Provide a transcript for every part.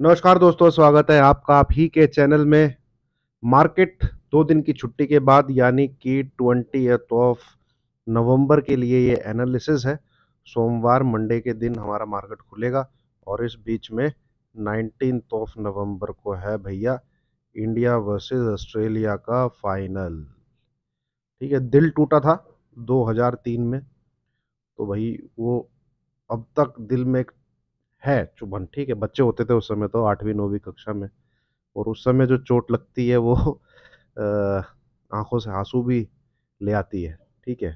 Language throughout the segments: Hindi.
नमस्कार दोस्तों, स्वागत है आपका आप ही के चैनल में। मार्केट 2 दिन की छुट्टी के बाद यानी कि 20th ऑफ नवंबर के लिए ये एनालिसिस है। सोमवार मंडे के दिन हमारा मार्केट खुलेगा और इस बीच में 19th ऑफ नवंबर को है भैया इंडिया वर्सेस ऑस्ट्रेलिया का फाइनल। ठीक है, दिल टूटा था 2003 में, तो भाई वो अब तक दिल में एक है चुभन। ठीक है, बच्चे होते थे उस समय, तो 8वीं 9वीं कक्षा में, और उस समय जो चोट लगती है वो आंखों से आंसू भी ले आती है। ठीक है,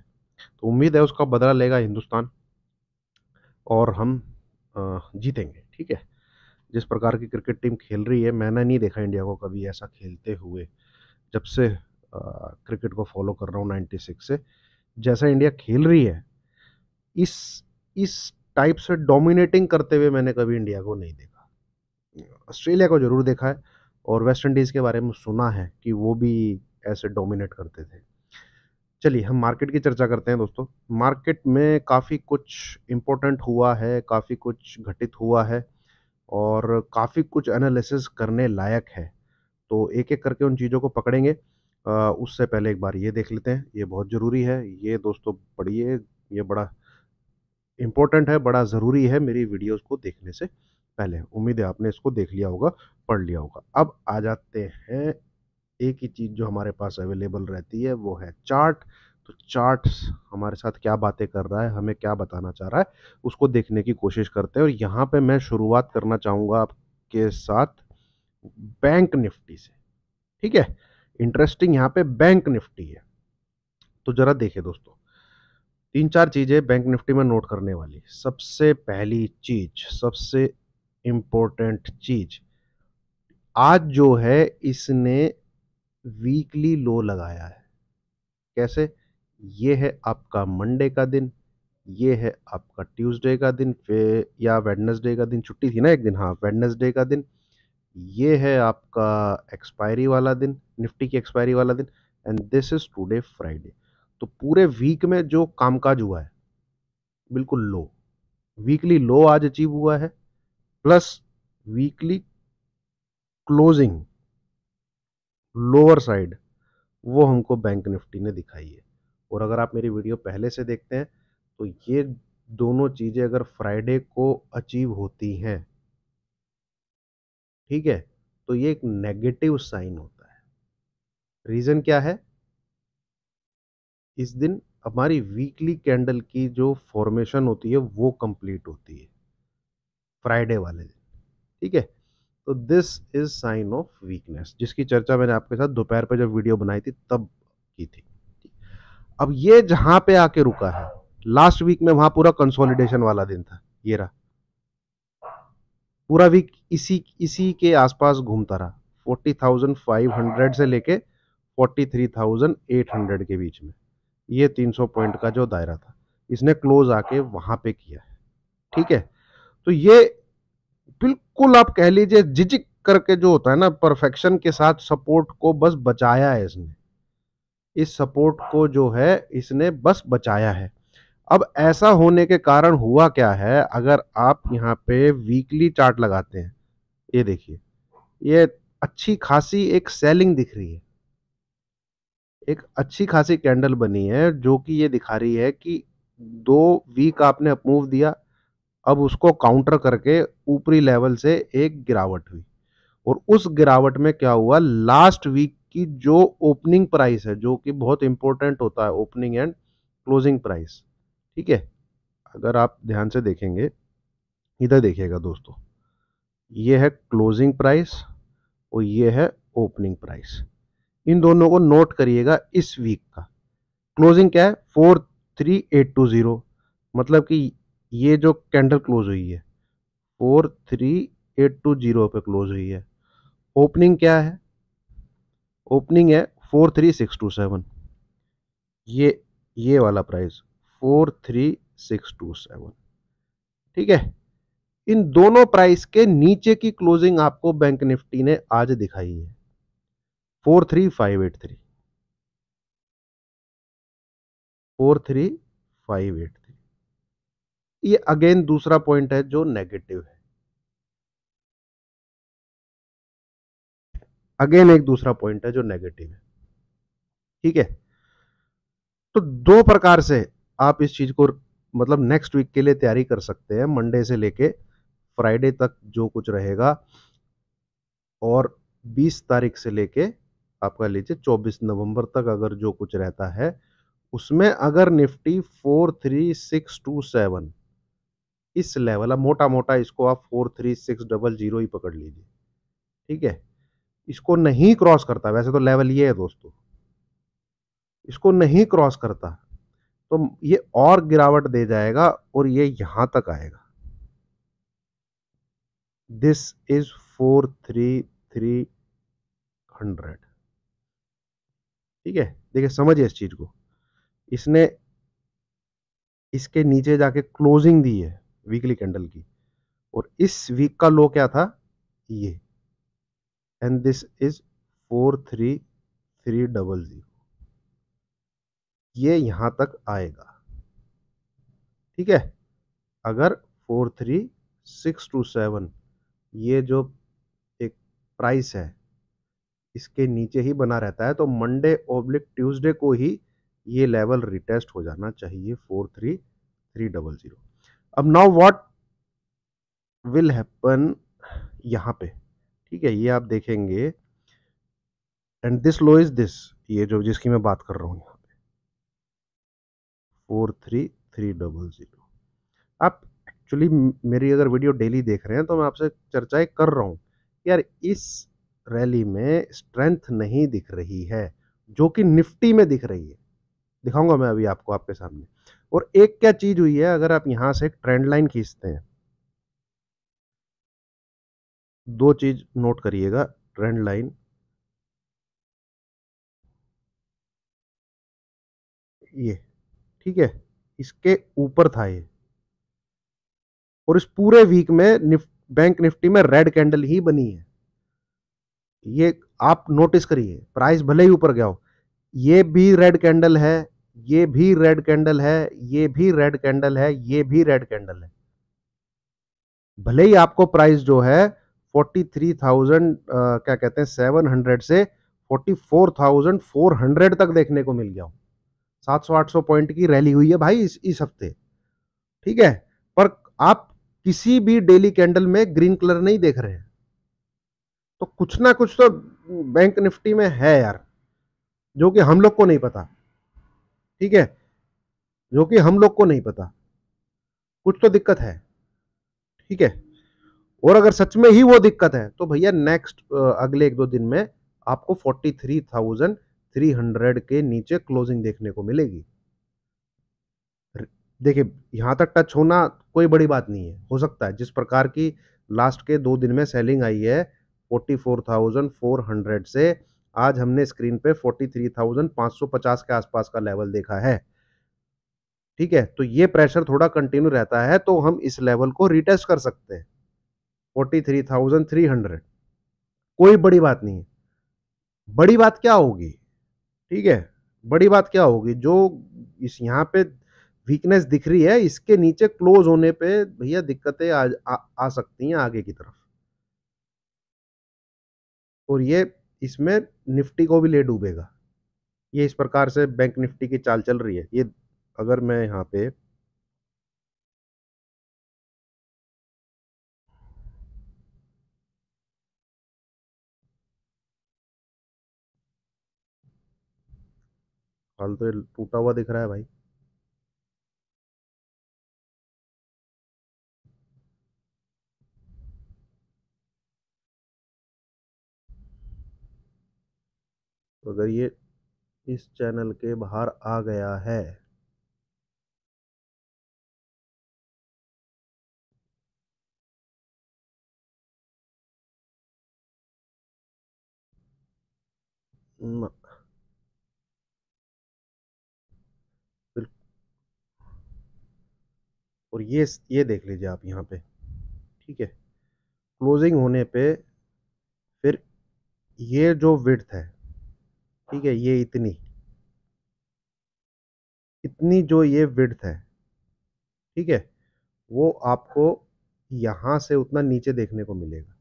तो उम्मीद है उसका बदला लेगा हिंदुस्तान और हम जीतेंगे। ठीक है, जिस प्रकार की क्रिकेट टीम खेल रही है, मैंने नहीं देखा इंडिया को कभी ऐसा खेलते हुए जब से क्रिकेट को फॉलो कर रहा हूँ 96 से। जैसा इंडिया खेल रही है, इस इस टाइप से डोमिनेटिंग करते हुए मैंने कभी इंडिया को नहीं देखा। ऑस्ट्रेलिया को जरूर देखा है और वेस्ट इंडीज के बारे में सुना है कि वो भी ऐसे डोमिनेट करते थे। चलिए हम मार्केट की चर्चा करते हैं दोस्तों। मार्केट में काफ़ी कुछ इम्पोर्टेंट हुआ है, काफ़ी कुछ घटित हुआ है और काफ़ी कुछ एनालिसिस करने लायक है। तो एक एक करके उन चीज़ों को पकड़ेंगे। उससे पहले एक बार ये देख लेते हैं, ये बहुत ज़रूरी है। ये दोस्तों पढ़िए, ये बड़ा इम्पोर्टेंट है, बड़ा ज़रूरी है मेरी वीडियोस को देखने से पहले। उम्मीद है आपने इसको देख लिया होगा, पढ़ लिया होगा। अब आ जाते हैं, एक ही चीज़ जो हमारे पास अवेलेबल रहती है वो है चार्ट। तो चार्ट्स हमारे साथ क्या बातें कर रहा है, हमें क्या बताना चाह रहा है, उसको देखने की कोशिश करते हैं। और यहाँ पे मैं शुरुआत करना चाहूँगा आपके साथ बैंक निफ्टी से। ठीक है, इंटरेस्टिंग यहाँ पे बैंक निफ्टी है। तो जरा देखिए दोस्तों, 3 4 चीज़ें बैंक निफ्टी में नोट करने वाली। सबसे पहली चीज, सबसे इम्पोर्टेंट चीज, आज जो है इसने वीकली लो लगाया है। कैसे? ये है आपका मंडे का दिन, ये है आपका ट्यूसडे का दिन, फिर या वेडनेसडे का दिन, छुट्टी थी ना एक दिन, हाँ वेडनेसडे का दिन, ये है आपका एक्सपायरी वाला दिन, निफ्टी की एक्सपायरी वाला दिन, and this is today Friday. तो पूरे वीक में जो कामकाज हुआ है, बिल्कुल लो, वीकली लो आज अचीव हुआ है, plus weekly closing lower side वो हमको बैंक निफ्टी ने दिखाई है। और अगर आप मेरी वीडियो पहले से देखते हैं तो ये दोनों चीजें अगर फ्राइडे को अचीव होती हैं, ठीक है, तो ये एक नेगेटिव साइन होता है। रीजन क्या है? इस दिन हमारी वीकली कैंडल की जो फॉर्मेशन होती है वो कंप्लीट होती है फ्राइडे वाले दिन। ठीक है, तो this is sine of weakness, जिसकी चर्चा मैंने आपके साथ दोपहर पे जब वीडियो बनाई थी तब की थी। अब ये जहां पे आके रुका है, लास्ट वीक में वहां पूरा कंसोलिडेशन वाला दिन था, ये रहा पूरा वीक इसी इसी के आसपास घूमता रहा, 40,500 से लेके 43,800 के बीच में। ये 300 पॉइंट का जो दायरा था, इसने क्लोज आके वहां पे किया है। ठीक है, तो ये बिल्कुल आप कह लीजिए जिजिक करके जो होता है ना, परफेक्शन के साथ सपोर्ट को बस बचाया है इसने। इस सपोर्ट को जो है इसने बस बचाया है। अब ऐसा होने के कारण हुआ क्या है, अगर आप यहाँ पे वीकली चार्ट लगाते हैं, ये देखिए, ये अच्छी खासी एक सेलिंग दिख रही है, एक अच्छी खासी कैंडल बनी है जो कि ये दिखा रही है कि 2 वीक आपने अपमूव दिया, अब उसको काउंटर करके ऊपरी लेवल से एक गिरावट हुई। और उस गिरावट में क्या हुआ, लास्ट वीक की जो ओपनिंग प्राइस है, जो कि बहुत इंपॉर्टेंट होता है, ओपनिंग एंड क्लोजिंग प्राइस। ठीक है, अगर आप ध्यान से देखेंगे, इधर देखिएगा दोस्तों, ये है क्लोजिंग प्राइस और ये है ओपनिंग प्राइस। इन दोनों को नोट करिएगा। इस वीक का क्लोजिंग क्या है, 43820, मतलब कि ये जो कैंडल क्लोज हुई है 43820 पे क्लोज हुई है। ओपनिंग क्या है, ओपनिंग है 43627, ये वाला प्राइस 43627। ठीक है, इन दोनों प्राइस के नीचे की क्लोजिंग आपको बैंक निफ्टी ने आज दिखाई है 43583, 43583। ये अगेन दूसरा पॉइंट है जो नेगेटिव है। अगेन एक दूसरा पॉइंट है जो नेगेटिव है। ठीक है, तो दो प्रकार से आप इस चीज को मतलब नेक्स्ट वीक के लिए तैयारी कर सकते हैं, मंडे से लेके फ्राइडे तक जो कुछ रहेगा, और 20 तारीख से लेके आपका लीजिए 24 नवंबर तक अगर जो कुछ रहता है, उसमें अगर निफ्टी 43627 इस लेवल, अब मोटा मोटा इसको आप 43600 ही पकड़ लीजिए, ठीक है, इसको नहीं क्रॉस करता, वैसे तो लेवल ये है दोस्तों, इसको नहीं क्रॉस करता तो ये और गिरावट दे जाएगा और ये यहां तक आएगा। This is 43300। ठीक है, देखिए समझिए इस चीज को, इसने इसके नीचे जाके क्लोजिंग दी है वीकली कैंडल की, और इस वीक का लो क्या था, ये, एंड दिस इज 43300, ये यहां तक आएगा। ठीक है, अगर 43627 ये जो एक प्राइस है इसके नीचे ही बना रहता है, तो मंडे ओब्लिक ट्यूसडे को ही ये लेवल रिटेस्ट हो जाना चाहिए 43300। अब नाउ व्हाट विल हैपन यहां पे, ठीक है, ये आप देखेंगे, and this low is this, ये जो जिसकी मैं बात कर रहा हूं यहाँ पे 43300। आप एक्चुअली मेरी अगर वीडियो डेली देख रहे हैं तो मैं आपसे चर्चाएं कर रहा हूं, यार इस रैली में स्ट्रेंथ नहीं दिख रही है जो कि निफ्टी में दिख रही है, दिखाऊंगा मैं अभी आपको आपके सामने। और एक क्या चीज हुई है, अगर आप यहां से एक ट्रेंड लाइन खींचते हैं, दो चीज नोट करिएगा, ट्रेंड लाइन ये, ठीक है, इसके ऊपर था ये, और इस पूरे वीक में बैंक निफ्टी में रेड कैंडल ही बनी है। ये आप नोटिस करिए, प्राइस भले ही ऊपर गया हो, ये भी रेड कैंडल है, ये भी रेड कैंडल है, ये भी रेड कैंडल है, ये भी रेड कैंडल है। भले ही आपको प्राइस जो है 43,000 क्या कहते हैं 700 से 44,400 तक देखने को मिल गया हो, 700-800 पॉइंट की रैली हुई है भाई इस हफ्ते। ठीक है, पर आप किसी भी डेली कैंडल में ग्रीन कलर नहीं देख रहे हैं, तो कुछ ना कुछ तो बैंक निफ्टी में है यार, जो कि हम लोग को नहीं पता। ठीक है, जो कि हम लोग को नहीं पता, कुछ तो दिक्कत है। ठीक है, और अगर सच में ही वो दिक्कत है तो भैया नेक्स्ट अगले एक दो दिन में आपको 43,300 के नीचे क्लोजिंग देखने को मिलेगी। देखिए, यहां तक टच होना कोई बड़ी बात नहीं है, हो सकता है जिस प्रकार की लास्ट के 2 दिन में सेलिंग आई है 44,400 से, आज हमने स्क्रीन पे 43,550 के आसपास का लेवल देखा है। ठीक है, तो ये प्रेशर थोड़ा कंटिन्यू रहता है तो हम इस लेवल को रिटेस्ट कर सकते हैं 43,300, कोई बड़ी बात नहीं है। बड़ी बात क्या होगी, ठीक है, बड़ी बात क्या होगी, जो इस यहाँ पे वीकनेस दिख रही है इसके नीचे क्लोज होने पे भैया दिक्कतें आ सकती हैं आगे की तरफ, और ये इसमें निफ्टी को भी ले डूबेगा। ये इस प्रकार से बैंक निफ्टी की चाल चल रही है। ये अगर मैं यहाँ पे हाल तो ये टूटा हुआ दिख रहा है भाई, तो अगर ये इस चैनल के बाहर आ गया है, म, बिल- और ये देख लीजिए आप यहाँ पे, ठीक है, क्लोजिंग होने पे फिर ये जो विड्थ है, ठीक है, ये इतनी इतनी जो ये विड्थ है, ठीक है, वो आपको यहां से उतना नीचे देखने को मिलेगा।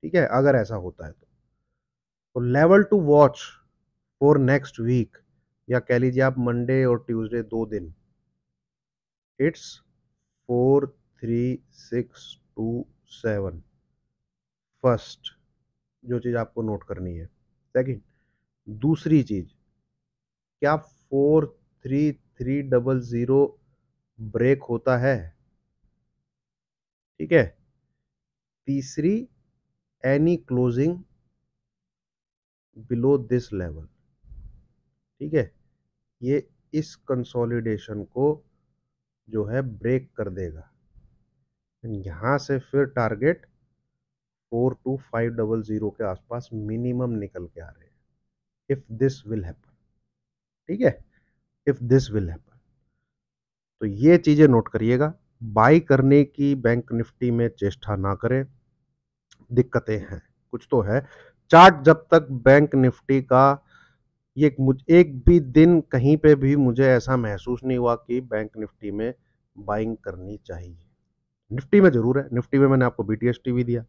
ठीक है, अगर ऐसा होता है तो level two watch for next week, या कह लीजिए आप मंडे और ट्यूसडे 2 दिन, इट्स 43627 फर्स्ट, जो चीज आपको नोट करनी है। सेकंड, दूसरी चीज, क्या 43300 ब्रेक होता है? ठीक है। तीसरी, any closing below this level, ठीक है, ये इस कंसोलिडेशन को जो है ब्रेक कर देगा। यहां से फिर टारगेट 42500 के आसपास मिनिमम निकल के आ रहे हैं, इफ दिस विल हैपन। ठीक है, इफ दिस विल हैपन, तो ये चीजें नोट करिएगा। बाई करने की बैंक निफ्टी में चेष्टा ना करें, दिक्कतें हैं, कुछ तो है। चार्ट जब तक बैंक निफ्टी का ये एक भी दिन कहीं पे भी मुझे ऐसा महसूस नहीं हुआ कि बैंक निफ्टी में बाइंग करनी चाहिए। निफ्टी में जरूर है, निफ्टी में मैंने आपको बीटीएसटी भी दिया,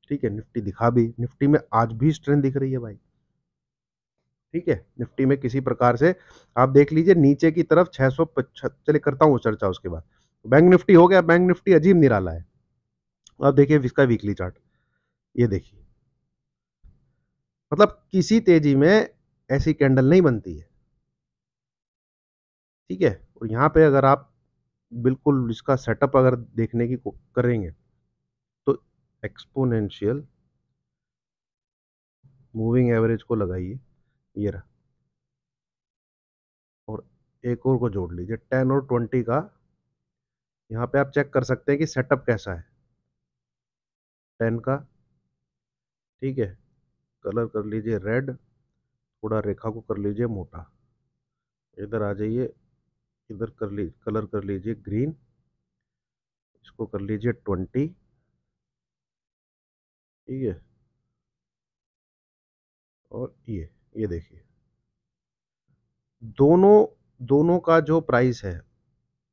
ठीक है, निफ्टी दिखा भी, निफ्टी में आज भी स्ट्रेंथ दिख रही है भाई। ठीक है, निफ्टी में किसी प्रकार से आप देख लीजिए नीचे की तरफ 675, चलिए करता हूँ चर्चा उसके बाद। बैंक निफ्टी हो गया, बैंक निफ्टी अजीब निराला है। अब देखिए इसका वीकली चार्ट, ये देखिए, मतलब किसी तेजी में ऐसी कैंडल नहीं बनती है। ठीक है, और यहां पे अगर आप बिल्कुल इसका सेटअप अगर देखने की करेंगे तो एक्सपोनेंशियल मूविंग एवरेज को लगाइए, ये रहा, और एक और को जोड़ लीजिए 10 और 20 का। यहाँ पे आप चेक कर सकते हैं कि सेटअप कैसा है 10 का। ठीक है, कलर कर लीजिए रेड, थोड़ा रेखा को कर लीजिए मोटा, इधर आ जाइए, इधर कलर कर लीजिए ग्रीन, इसको कर लीजिए 20। ठीक है, और ये देखिए, दोनों दोनों का जो प्राइस है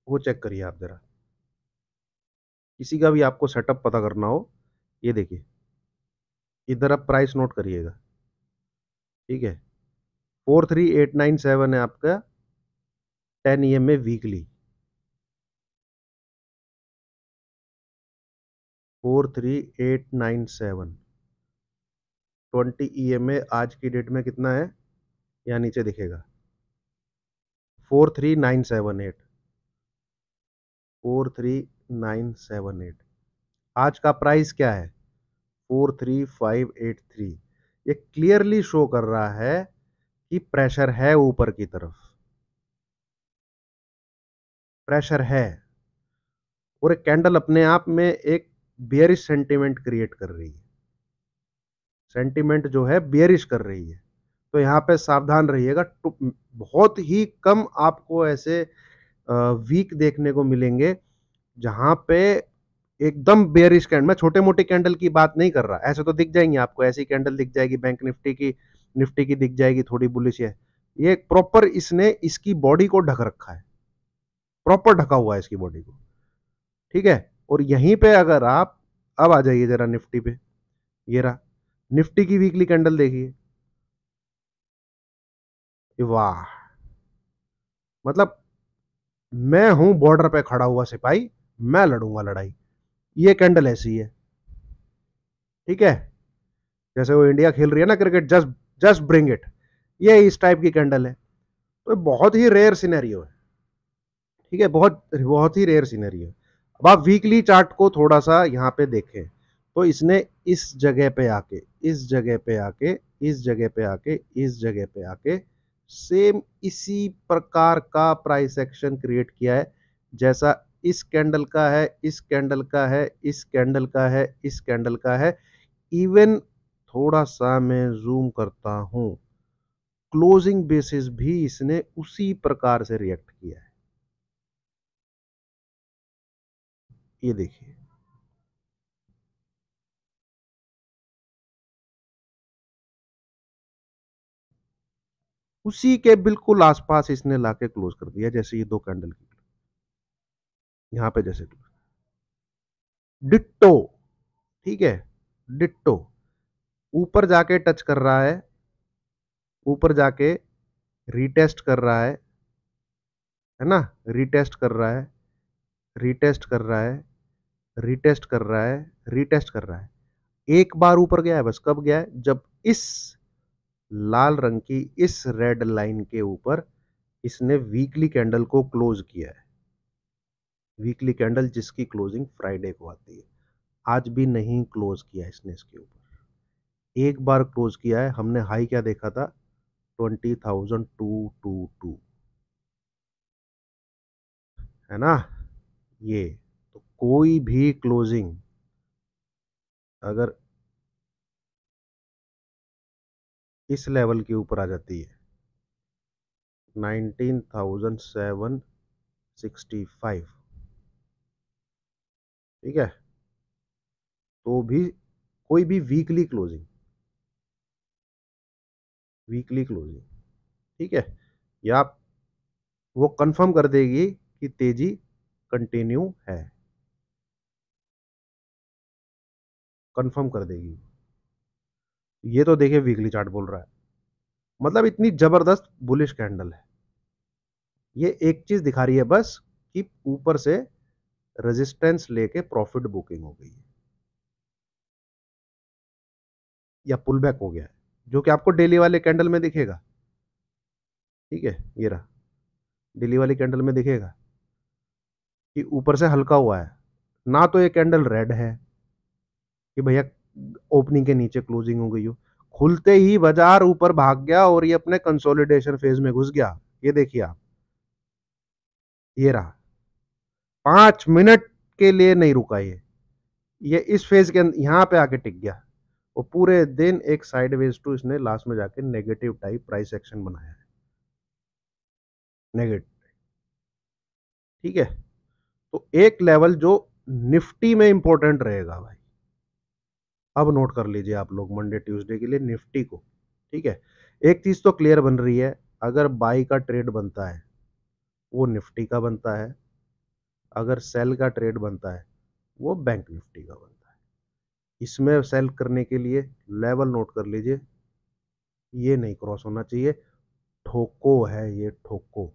वो चेक करिए आप जरा, किसी का भी आपको सेटअप पता करना हो, ये देखिए, इधर आप प्राइस नोट करिएगा। ठीक है, 43897 है आपका 10 EMA वीकली, 43897, 20 EMA आज की डेट में कितना है, यहाँ नीचे दिखेगा 43978, 43978। आज का प्राइस क्या है, 43583। ये क्लियरली शो कर रहा है कि प्रेशर है ऊपर की तरफ, प्रेशर है, और एक कैंडल अपने आप में एक बियरिश सेंटीमेंट क्रिएट कर रही है, सेंटीमेंट जो है बियरिश कर रही है। तो यहाँ पे सावधान रहिएगा, बहुत ही कम आपको ऐसे वीक देखने को मिलेंगे जहां पे एकदम बेयरिश कैंडल, मैं छोटे मोटे कैंडल की बात नहीं कर रहा, ऐसे तो दिख जाएंगे आपको, ऐसी कैंडल दिख जाएगी बैंक निफ्टी की दिख जाएगी थोड़ी बुलिश है। ये प्रॉपर इसने इसकी बॉडी को ढक रखा है, प्रॉपर ढका हुआ है इसकी बॉडी को। ठीक है, और यहीं पे अगर आप अब आ जाइए जरा निफ्टी पे, ये रहा निफ्टी की वीकली कैंडल देखिए, वाह, मतलब मैं हूं बॉर्डर पे खड़ा हुआ सिपाही, मैं लड़ूंगा लड़ाई, ये कैंडल ऐसी है। ठीक है, जैसे वो इंडिया खेल रही है ना cricket, just just bring it, ये इस टाइप की कैंडल है। तो बहुत ही रेयर सिनेरियो है। ठीक है, बहुत बहुत ही रेयर सिनेरियो। अब आप वीकली चार्ट को थोड़ा सा यहाँ पे देखें, तो इसने इस जगह पे आके, इस जगह पे आके, इस जगह पे आके, इस जगह पे आके सेम इसी प्रकार का प्राइस एक्शन क्रिएट किया है, जैसा इस कैंडल का है, इस कैंडल का है, इस कैंडल का है, इस कैंडल का है। इवन थोड़ा सा मैं जूम करता हूं, क्लोजिंग बेसिस भी इसने उसी प्रकार से रिएक्ट किया है, ये देखिए, उसी के बिल्कुल आसपास इसने लाके क्लोज कर दिया, जैसे ये दो कैंडल की यहां पे जैसे डिट्टो। ठीक है, डिट्टो। ऊपर जाके टच कर रहा है, ऊपर जाके रीटेस्ट कर रहा है ना, रीटेस्ट कर रहा है, रीटेस्ट कर रहा है, रीटेस्ट कर रहा है, रीटेस्ट कर रहा है। एक बार ऊपर गया है बस, कब गया है? जब इस लाल रंग की इस रेड लाइन के ऊपर इसने वीकली कैंडल को क्लोज किया है। वीकली कैंडल जिसकी क्लोजिंग फ्राइडे को आती है, आज भी नहीं क्लोज किया इसने इसके ऊपर। एक बार क्लोज किया है, हमने हाई क्या देखा था? 20,222, है ना ये। तो कोई भी क्लोजिंग अगर इस लेवल के ऊपर आ जाती है, 19,765, ठीक है, तो भी कोई भी वीकली क्लोजिंग, ठीक है, या वो कंफर्म कर देगी कि तेजी कंटिन्यू है, कंफर्म कर देगी। ये तो देखिए वीकली चार्ट बोल रहा है, मतलब इतनी जबरदस्त बुलिश कैंडल है। ये एक चीज दिखा रही है बस कि ऊपर से रेजिस्टेंस लेके प्रॉफिट बुकिंग हो गई है या पुल बैक हो गया है, जो कि आपको डेली वाले कैंडल में दिखेगा। ठीक है, ये रहा, डेली वाली कैंडल में दिखेगा कि ऊपर से हल्का हुआ है ना। तो ये कैंडल रेड है कि भैया ओपनिंग के नीचे क्लोजिंग हो गई हो, खुलते ही बाजार ऊपर भाग गया और ये अपने कंसोलिडेशन फेज में घुस गया। ये देखिए आप, ये रहा, 5 मिनट के लिए नहीं रुका ये इस फेज के अंदर यहां पे आके टिक गया। वो पूरे दिन एक साइडवेज टू इसने लास्ट में जाके नेगेटिव टाइप प्राइस एक्शन बनाया है, नेगेटिव। ठीक है, तो एक लेवल जो निफ्टी में इंपॉर्टेंट रहेगा भाई, अब नोट कर लीजिए आप लोग मंडे ट्यूसडे के लिए निफ्टी को। ठीक है, एक चीज तो क्लियर बन रही है, अगर बाई का ट्रेड बनता है वो निफ्टी का बनता है, अगर सेल का ट्रेड बनता है वो बैंक निफ्टी का बनता है। इसमें सेल करने के लिए लेवल नोट कर लीजिए, ये नहीं क्रॉस होना चाहिए, ठोको है ये, ठोको।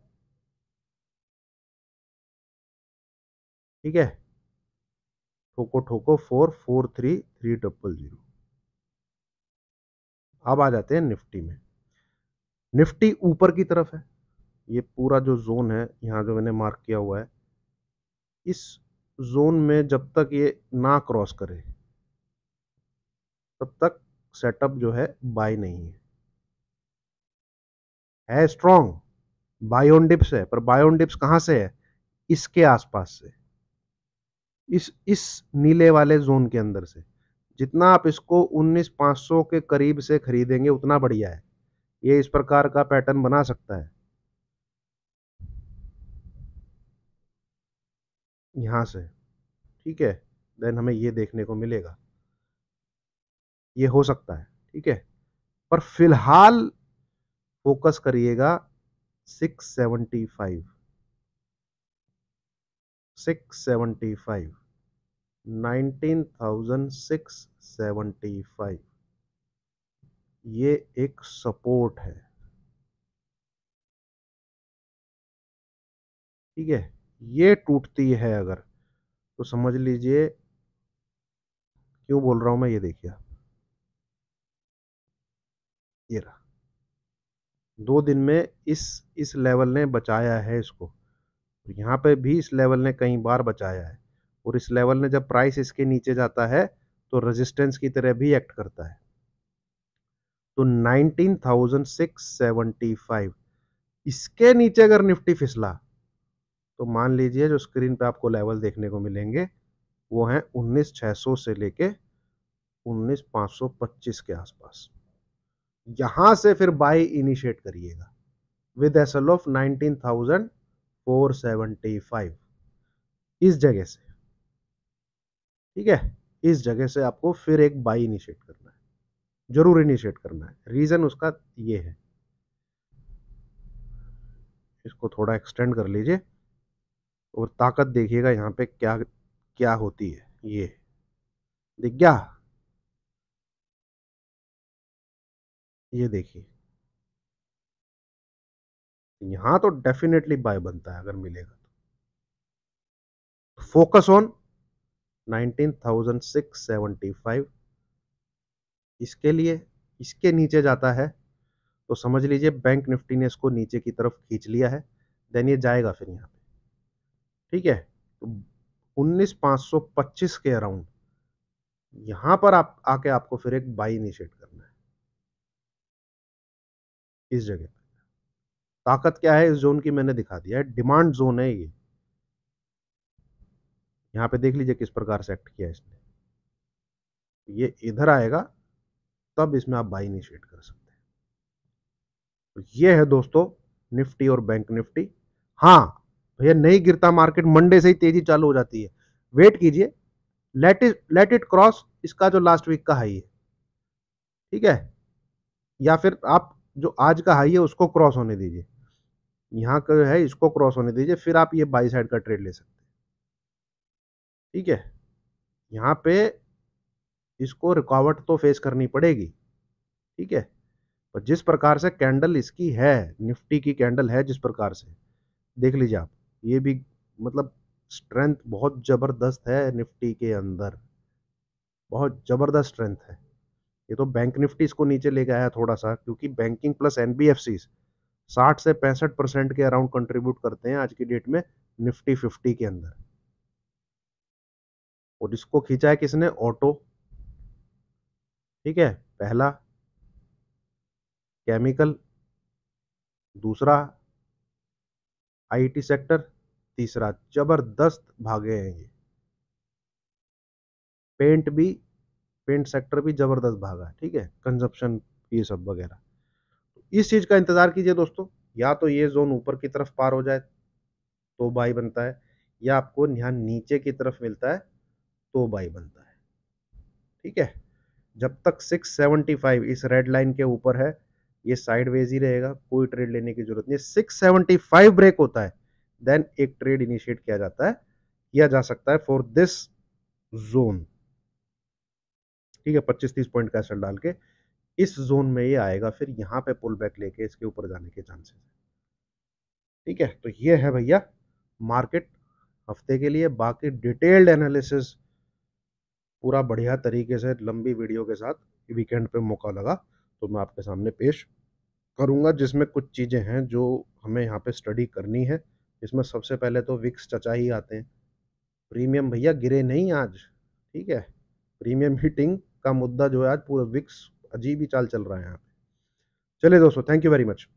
ठीक है, ठोको ठोको 443,300। अब आ जाते हैं निफ्टी में। निफ्टी ऊपर की तरफ है, ये पूरा जो जोन है यहाँ जो मैंने मार्क किया हुआ है, इस जोन में जब तक ये ना क्रॉस करे तब तक सेटअप जो है बाय नहीं है स्ट्रॉन्ग। बाय ऑन डिप्स है, पर बाय ऑन डिप्स कहां से है? इसके आसपास से, इस नीले वाले जोन के अंदर से। जितना आप इसको 19,500 के करीब से खरीदेंगे उतना बढ़िया है, ये इस प्रकार का पैटर्न बना सकता है यहां से। ठीक है, देन हमें ये देखने को मिलेगा, ये हो सकता है। ठीक है, पर फिलहाल फोकस करिएगा 675, 675, 19,675, ये एक सपोर्ट है। ठीक है, ये टूटती है अगर, तो समझ लीजिए क्यों बोल रहा हूं मैं, ये देखिए आप, ये रहा, 2 दिन में इस लेवल ने बचाया है इसको, यहाँ पे भी इस लेवल ने कई बार बचाया है, और इस लेवल ने जब प्राइस इसके नीचे जाता है तो रेजिस्टेंस की तरह भी एक्ट करता है। तो 19,675, इसके नीचे अगर निफ्टी फिसला तो मान लीजिए जो स्क्रीन पे आपको लेवल देखने को मिलेंगे वो है 19,600 से लेके 19,525 के आसपास। यहां से फिर बाय इनिशिएट करिएगा विद एसएल ऑफ 19,475, इस जगह से। ठीक है, इस जगह से आपको फिर एक बाई इनिशिएट करना है, जरूर इनिशिएट करना है। रीजन उसका ये है, इसको थोड़ा एक्सटेंड कर लीजिए और ताकत देखिएगा यहाँ पे क्या क्या होती है। ये दिख गया, ये देखिए, यहाँ तो डेफिनेटली बाय बनता है अगर मिलेगा तो। फोकस ऑन 19,675, इसके लिए इसके नीचे जाता है तो समझ लीजिए बैंक निफ्टी ने इसको नीचे की तरफ खींच लिया है, देन ये जाएगा फिर यहाँ पे। ठीक है, तो 19,525 के अराउंड यहां पर आप आके आपको फिर एक बाई इनिशिएट करना है इस जगह पे। ताकत क्या है इस जोन की मैंने दिखा दिया है, डिमांड जोन है ये। यहाँ पे देख लीजिए किस प्रकार से एक्ट किया इसने, ये इधर आएगा तब इसमें आप बाई इनिशिएट कर सकते हैं। तो ये है दोस्तों निफ्टी और बैंक निफ्टी। हाँ भैया, नहीं गिरता मार्केट, मंडे से ही तेजी चालू हो जाती है, वेट कीजिए, लेट इट क्रॉस इसका जो लास्ट वीक का हाई है, ठीक है, या फिर आप जो आज का हाई है उसको क्रॉस होने दीजिए, यहाँ का है इसको क्रॉस होने दीजिए, फिर आप ये बाई साइड का ट्रेड ले सकते हैं। ठीक है, यहाँ पे इसको रुकावट तो फेस करनी पड़ेगी। ठीक है, पर जिस प्रकार से कैंडल इसकी है, निफ्टी की कैंडल है जिस प्रकार से, देख लीजिए आप, ये भी मतलब स्ट्रेंथ बहुत जबरदस्त है निफ्टी के अंदर, बहुत जबरदस्त स्ट्रेंथ है। ये तो बैंक निफ्टी इसको नीचे ले गया है थोड़ा सा, क्योंकि बैंकिंग प्लस एनबीएफसी 60 से 65% के अराउंड कंट्रीब्यूट करते हैं आज की डेट में निफ्टी 50 के अंदर। और इसको खींचा है किसने? ऑटो। ठीक है, पहला केमिकल, दूसरा आईटी सेक्टर, तीसरा जबरदस्त भागे हैं ये। पेंट भी, पेंट सेक्टर भी जबरदस्त भागा है। ठीक है, कंजप्शन ये सब वगैरह, इस चीज का इंतजार कीजिए दोस्तों। या तो ये जोन ऊपर की तरफ पार हो जाए तो बाई बनता है, या आपको यहाँ नीचे की तरफ मिलता है तो बाई बनता है। ठीक है, जब तक 675 इस रेड लाइन के ऊपर है ये साइडवेज ही रहेगा, कोई ट्रेड लेने की जरूरत नहीं। 675 ब्रेक होता है देन एक ट्रेड इनिशिएट किया जाता है, किया जा सकता है फॉर दिस जोन। ठीक है, 25-30 पॉइंट का एसएल डाल के इस जोन में ये आएगा, फिर यहाँ पे पुल बैक लेके इसके ऊपर जाने के चांसेस। ठीक है, तो ये है भैया मार्केट हफ्ते के लिए। बाकी डिटेल्ड एनालिसिस पूरा बढ़िया तरीके से लंबी वीडियो के साथ वीकेंड पे मौका लगा तो मैं आपके सामने पेश करूंगा, जिसमें कुछ चीज़ें हैं जो हमें यहाँ पे स्टडी करनी है। इसमें सबसे पहले तो विक्स चचा ही आते हैं। प्रीमियम भैया गिरे नहीं आज। ठीक है, प्रीमियम हिटिंग का मुद्दा जो है आज पूरा विक्स अजीब ही चाल चल रहा है यहाँ पे। चलिए दोस्तों, थैंक यू वेरी मच।